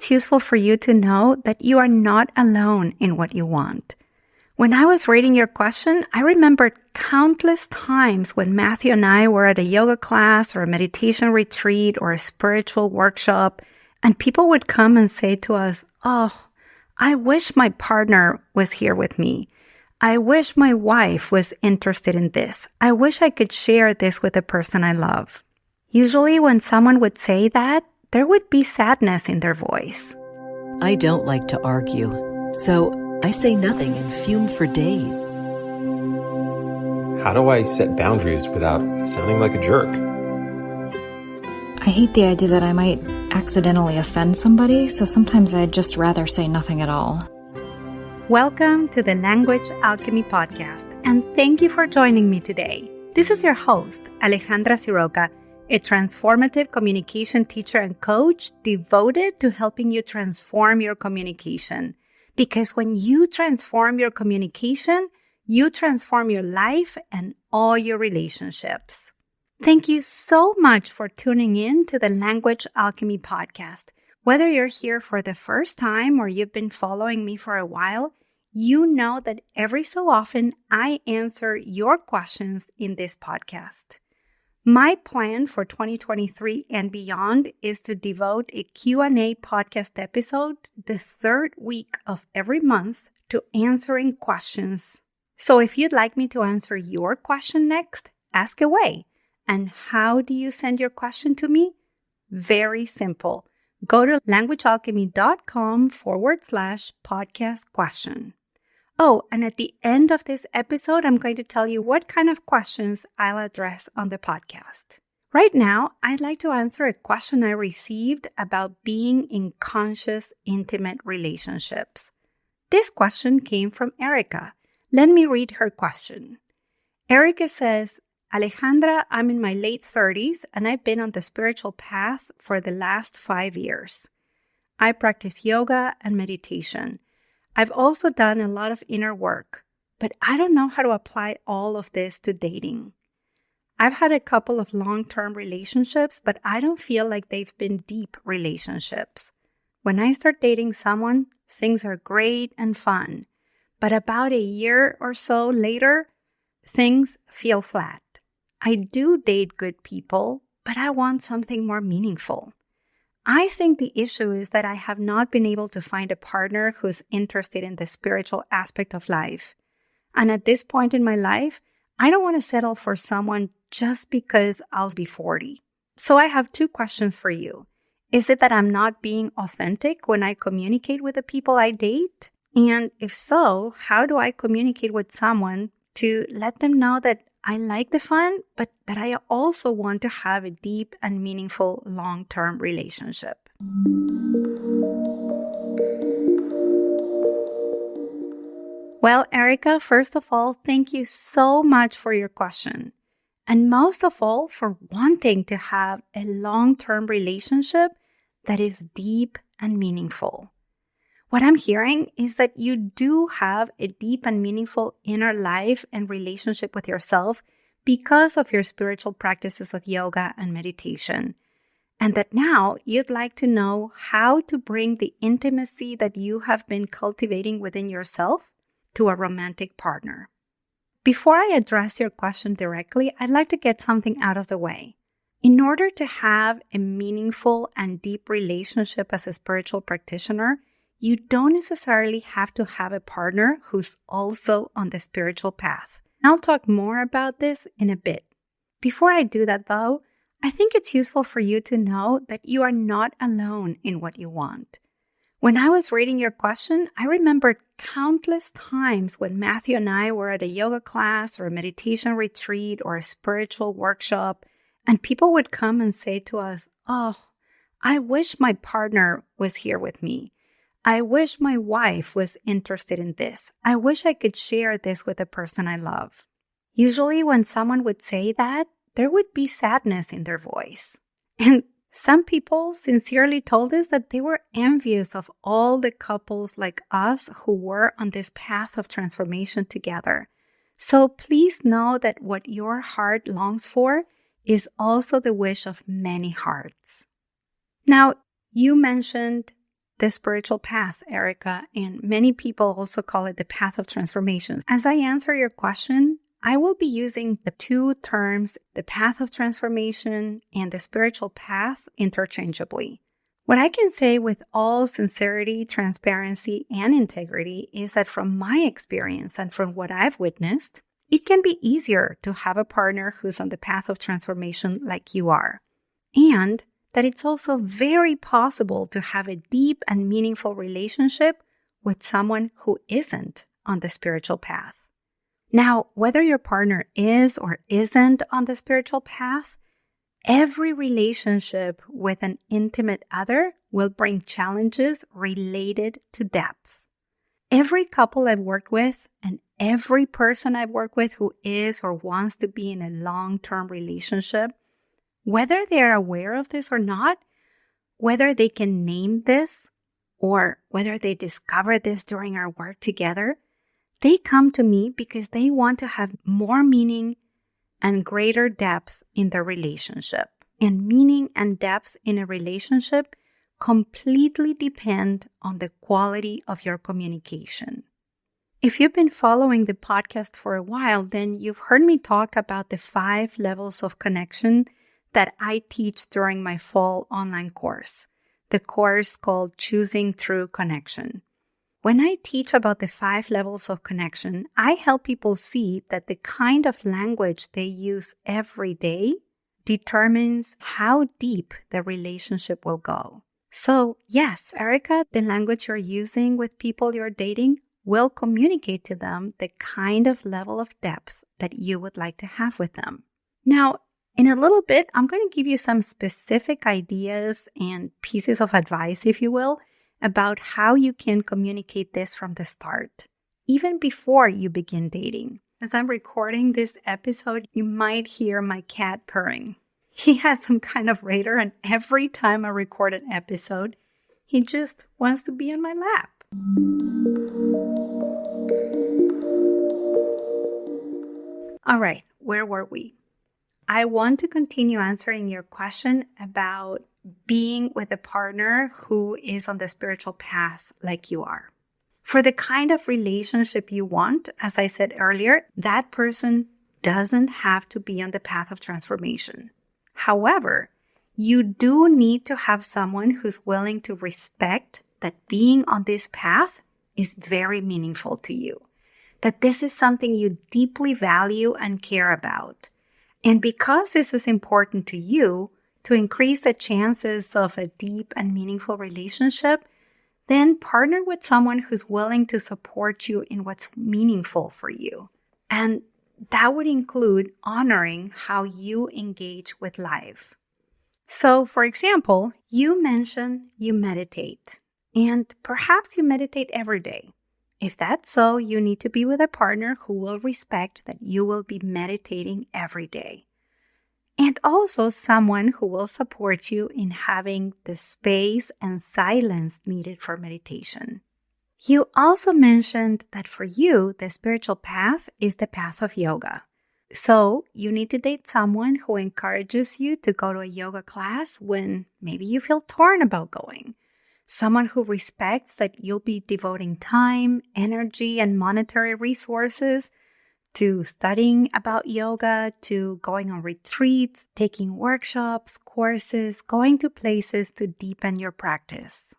it's useful for you to know that you are not alone in what you want. When I was reading your question, I remembered countless times when Matthew and I were at a yoga class or a meditation retreat or a spiritual workshop, and people would come and say to us, "Oh, I wish my partner was here with me. I wish my wife was interested in this. I wish I could share this with the person I love." Usually when someone would say that, there would be sadness in their voice. I don't like to argue, so I say nothing and fume for days. How do I set boundaries without sounding like a jerk? I hate the idea that I might accidentally offend somebody, so sometimes I'd just rather say nothing at all. Welcome to the Language Alchemy Podcast, and thank you for joining me today. This is your host, Alejandra, a transformative communication teacher and coach devoted to helping you transform your communication. Because when you transform your communication, you transform your life and all your relationships. Thank you so much for tuning in to the Language Alchemy Podcast. Whether you're here for the first time or you've been following me for a while, you know that every so often I answer your questions in this podcast. My plan for 2023 and beyond is to devote a Q&A podcast episode the third week of every month to answering questions. So if you'd like me to answer your question next, ask away. And how do you send your question to me? Very simple. Go to languagealchemy.com/podcast question. Oh, and at the end of this episode, I'm going to tell you what kind of questions I'll address on the podcast. Right now, I'd like to answer a question I received about being in conscious, intimate relationships. This question came from Erica. Let me read her question. Erica says, Alejandra, I'm in my late 30s and I've been on the spiritual path for the last 5 years. I practice yoga and meditation. I've also done a lot of inner work, but I don't know how to apply all of this to dating. I've had a couple of long-term relationships, but I don't feel like they've been deep relationships. When I start dating someone, things are great and fun, but about a year or so later, things feel flat. I do date good people, but I want something more meaningful. I think the issue is that I have not been able to find a partner who's interested in the spiritual aspect of life. And at this point in my life, I don't want to settle for someone just because I'll be 40. So I have 2 questions for you. Is it that I'm not being authentic when I communicate with the people I date? And if so, how do I communicate with someone to let them know that I like the fun, but that I also want to have a deep and meaningful long-term relationship? Well, Erica, first of all, thank you so much for your question. And most of all, for wanting to have a long-term relationship that is deep and meaningful. What I'm hearing is that you do have a deep and meaningful inner life and relationship with yourself because of your spiritual practices of yoga and meditation. And that now you'd like to know how to bring the intimacy that you have been cultivating within yourself to a romantic partner. Before I address your question directly, I'd like to get something out of the way. In order to have a meaningful and deep relationship as a spiritual practitioner, you don't necessarily have to have a partner who's also on the spiritual path. I'll talk more about this in a bit. Before I do that though, I think it's useful for you to know that you are not alone in what you want. When I was reading your question, I remembered countless times when Matthew and I were at a yoga class or a meditation retreat or a spiritual workshop, and people would come and say to us, "Oh, I wish my partner was here with me. I wish my wife was interested in this. I wish I could share this with the person I love." Usually when someone would say that, there would be sadness in their voice. And some people sincerely told us that they were envious of all the couples like us who were on this path of transformation together. So please know that what your heart longs for is also the wish of many hearts. Now, you mentioned the spiritual path, Erica, and many people also call it the path of transformation. As I answer your question, I will be using the two terms, the path of transformation and the spiritual path, interchangeably. What I can say with all sincerity, transparency, and integrity is that from my experience and from what I've witnessed, it can be easier to have a partner who's on the path of transformation like you are. And that it's also very possible to have a deep and meaningful relationship with someone who isn't on the spiritual path. Now, whether your partner is or isn't on the spiritual path, every relationship with an intimate other will bring challenges related to depth. Every couple I've worked with and every person I've worked with who is or wants to be in a long-term relationship, whether they are aware of this or not, whether they can name this or whether they discover this during our work together, they come to me because they want to have more meaning and greater depth in their relationship. And meaning and depth in a relationship completely depend on the quality of your communication. If you've been following the podcast for a while, then you've heard me talk about the 5 levels of connection that I teach during my fall online course, the course called Choosing True Connection. When I teach about the 5 levels of connection, I help people see that the kind of language they use every day determines how deep the relationship will go. So yes, Erica, the language you're using with people you're dating will communicate to them the kind of level of depth that you would like to have with them. Now, in a little bit, I'm going to give you some specific ideas and pieces of advice, if you will, about how you can communicate this from the start, even before you begin dating. As I'm recording this episode, you might hear my cat purring. He has some kind of radar, and every time I record an episode, he just wants to be on my lap. All right, where were we? I want to continue answering your question about being with a partner who is on the spiritual path like you are. For the kind of relationship you want, as I said earlier, that person doesn't have to be on the path of transformation. However, you do need to have someone who's willing to respect that being on this path is very meaningful to you, that this is something you deeply value and care about. And because this is important to you, to increase the chances of a deep and meaningful relationship, then partner with someone who's willing to support you in what's meaningful for you. And that would include honoring how you engage with life. So, for example, you mentioned you meditate, and perhaps you meditate every day. If that's so, you need to be with a partner who will respect that you will be meditating every day. And also someone who will support you in having the space and silence needed for meditation. You also mentioned that for you, the spiritual path is the path of yoga. So you need to date someone who encourages you to go to a yoga class when maybe you feel torn about going. Someone who respects that you'll be devoting time, energy, and monetary resources to studying about yoga, to going on retreats, taking workshops, courses, going to places to deepen your practice.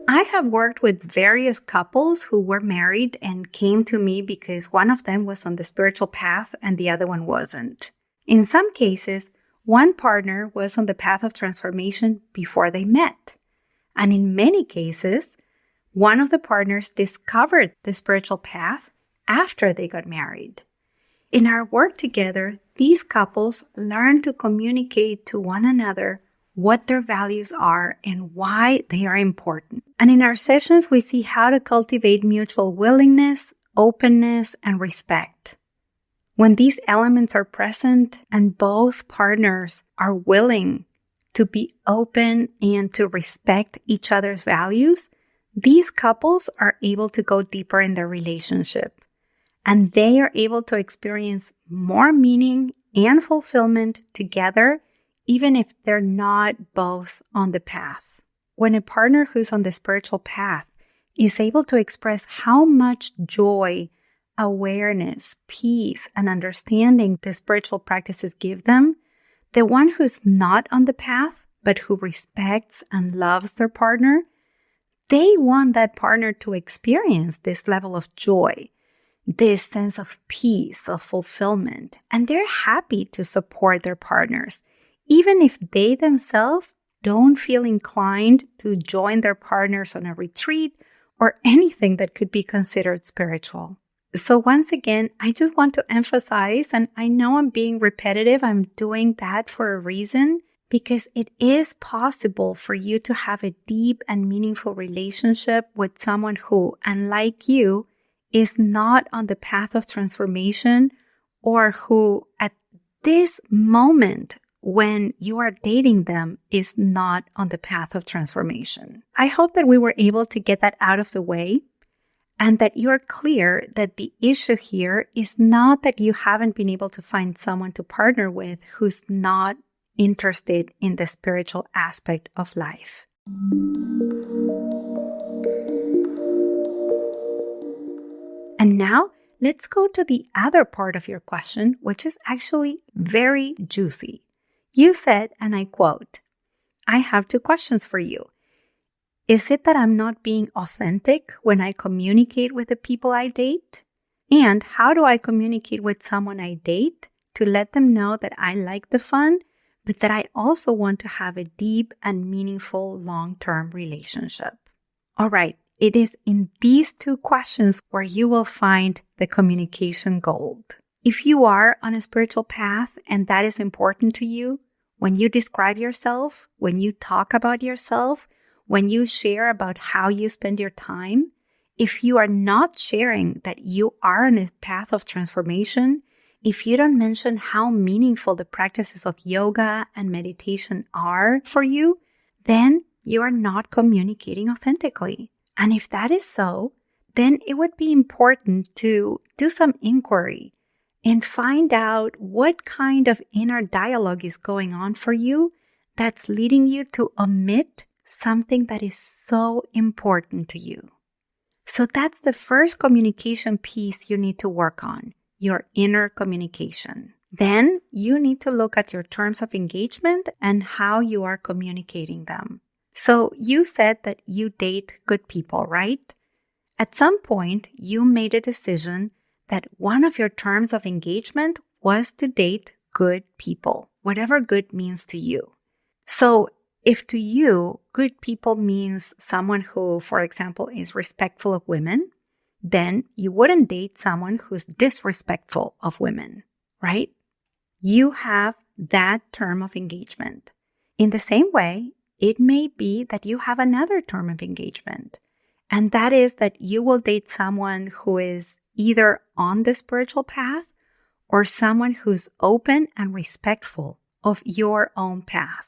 I have worked with various couples who were married and came to me because one of them was on the spiritual path and the other one wasn't. In some cases, one partner was on the path of transformation before they met. And in many cases, one of the partners discovered the spiritual path after they got married. In our work together, these couples learn to communicate to one another what their values are and why they are important. And in our sessions, we see how to cultivate mutual willingness, openness, and respect. When these elements are present and both partners are willing to be open and to respect each other's values, these couples are able to go deeper in their relationship, and they are able to experience more meaning and fulfillment together even if they're not both on the path. When a partner who's on the spiritual path is able to express how much joy, awareness, peace, and understanding the spiritual practices give them, the one who's not on the path, but who respects and loves their partner, they want that partner to experience this level of joy, this sense of peace, of fulfillment, and they're happy to support their partners, even if they themselves don't feel inclined to join their partners on a retreat or anything that could be considered spiritual. So once again, I just want to emphasize, and I know I'm being repetitive, I'm doing that for a reason, because it is possible for you to have a deep and meaningful relationship with someone who, unlike you, is not on the path of transformation, or who at this moment when you are dating them is not on the path of transformation. I hope that we were able to get that out of the way and that you're clear that the issue here is not that you haven't been able to find someone to partner with who's not interested in the spiritual aspect of life. And now let's go to the other part of your question, which is actually very juicy. You said, and I quote, "I have 2 questions for you. Is it that I'm not being authentic when I communicate with the people I date? And how do I communicate with someone I date to let them know that I like the fun, but that I also want to have a deep and meaningful long-term relationship?" All right, it is in these 2 questions where you will find the communication gold. If you are on a spiritual path and that is important to you, when you describe yourself, when you talk about yourself, when you share about how you spend your time, if you are not sharing that you are on a path of transformation, if you don't mention how meaningful the practices of yoga and meditation are for you, then you are not communicating authentically. And if that is so, then it would be important to do some inquiry and find out what kind of inner dialogue is going on for you that's leading you to omit something that is so important to you. So that's the first communication piece you need to work on, your inner communication. Then you need to look at your terms of engagement and how you are communicating them. So you said that you date good people, right? At some point, you made a decision that one of your terms of engagement was to date good people, whatever good means to you. So if to you, good people means someone who, for example, is respectful of women, then you wouldn't date someone who's disrespectful of women, right? You have that term of engagement. In the same way, it may be that you have another term of engagement, and that is that you will date someone who is either on the spiritual path or someone who's open and respectful of your own path.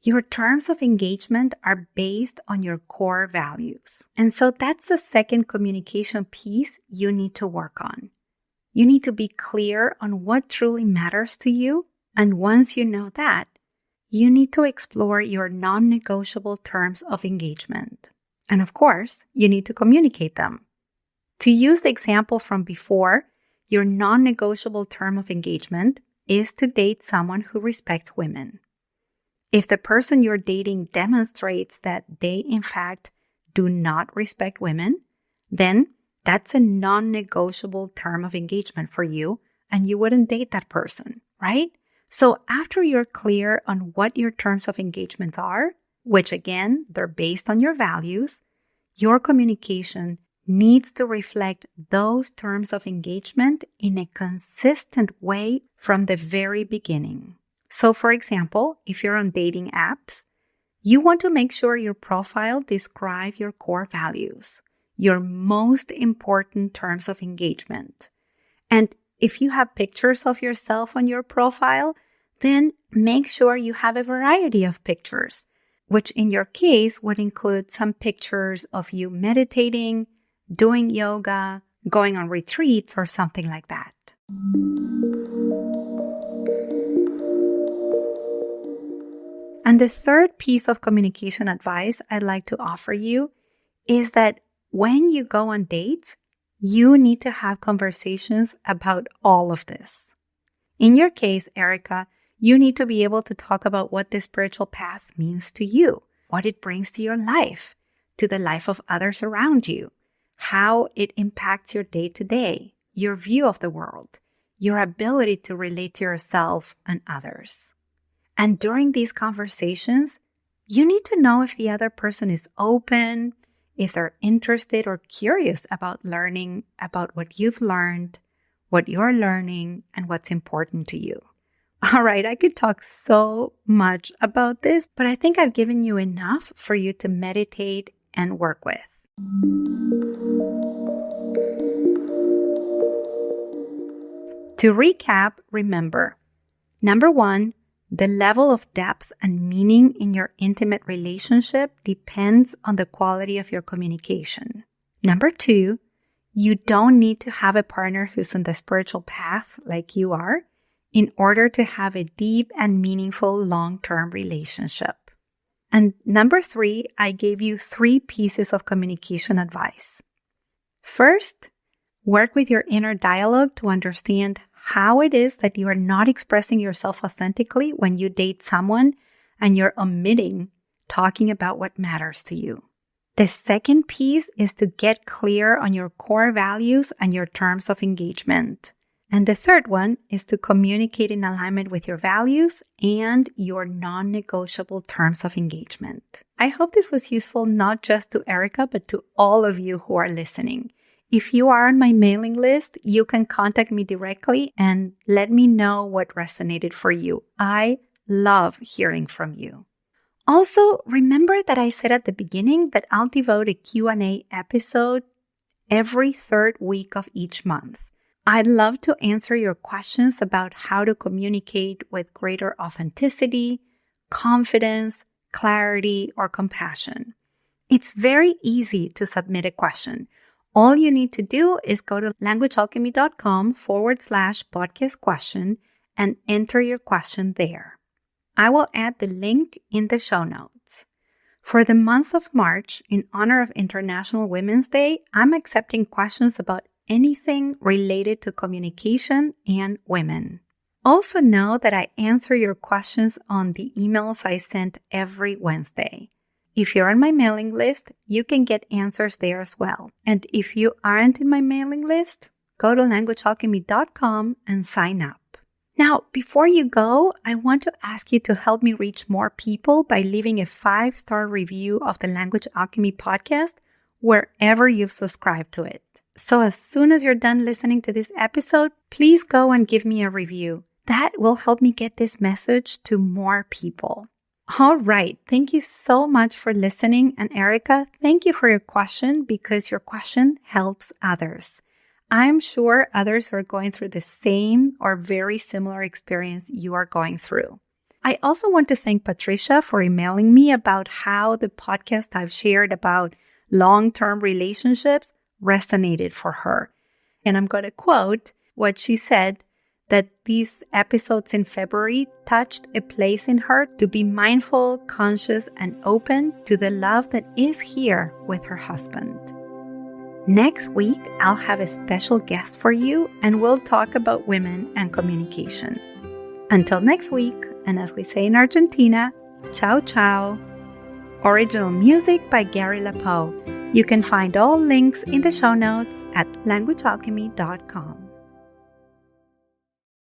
Your terms of engagement are based on your core values. And so that's the second communication piece you need to work on. You need to be clear on what truly matters to you. And once you know that, you need to explore your non-negotiable terms of engagement. And of course, you need to communicate them. To use the example from before, your non-negotiable term of engagement is to date someone who respects women. If the person you're dating demonstrates that they, in fact, do not respect women, then that's a non-negotiable term of engagement for you, and you wouldn't date that person, right? So after you're clear on what your terms of engagement are, which again, they're based on your values, your communication needs to reflect those terms of engagement in a consistent way from the very beginning. So for example, if you're on dating apps, you want to make sure your profile describes your core values, your most important terms of engagement. And if you have pictures of yourself on your profile, then make sure you have a variety of pictures, which in your case would include some pictures of you meditating, doing yoga, going on retreats, or something like that. And the third piece of communication advice I'd like to offer you is that when you go on dates, you need to have conversations about all of this. In your case, Erica, you need to be able to talk about what the spiritual path means to you, what it brings to your life, to the life of others around you, how it impacts your day-to-day, your view of the world, your ability to relate to yourself and others. And during these conversations, you need to know if the other person is open, if they're interested or curious about learning about what you've learned, what you're learning, and what's important to you. All right, I could talk so much about this, but I think I've given you enough for you to meditate and work with. To recap, remember, number 1, the level of depth and meaning in your intimate relationship depends on the quality of your communication. Number 2, you don't need to have a partner who's on the spiritual path like you are in order to have a deep and meaningful long-term relationship. And number 3, I gave you 3 pieces of communication advice. First, work with your inner dialogue to understand how it is that you are not expressing yourself authentically when you date someone and you're omitting talking about what matters to you. The second piece is to get clear on your core values and your terms of engagement. And the third one is to communicate in alignment with your values and your non-negotiable terms of engagement. I hope this was useful not just to Erica, but to all of you who are listening. If you are on my mailing list, you can contact me directly and let me know what resonated for you. I love hearing from you. Also, remember that I said at the beginning that I'll devote a Q&A episode every third week of each month. I'd love to answer your questions about how to communicate with greater authenticity, confidence, clarity, or compassion. It's very easy to submit a question. All you need to do is go to languagealchemy.com/podcast question and enter your question there. I will add the link in the show notes. For the month of March, in honor of International Women's Day, I'm accepting questions about anything related to communication and women. Also know that I answer your questions on the emails I send every Wednesday. If you're on my mailing list, you can get answers there as well. And if you aren't in my mailing list, go to languagealchemy.com and sign up. Now, before you go, I want to ask you to help me reach more people by leaving a 5-star review of the Language Alchemy podcast wherever you've subscribed to it. So as soon as you're done listening to this episode, please go and give me a review. That will help me get this message to more people. All right. Thank you so much for listening. And Erica, thank you for your question because your question helps others. I'm sure others are going through the same or very similar experience you are going through. I also want to thank Patricia for emailing me about how the podcast I've shared about long-term relationships resonated for her. And I'm going to quote what she said, that these episodes in February touched a place in her to be mindful, conscious, and open to the love that is here with her husband. Next week, I'll have a special guest for you, and we'll talk about women and communication. Until next week, and as we say in Argentina, ciao ciao. Original music by Gary LaPoe. You can find all links in the show notes at languagealchemy.com.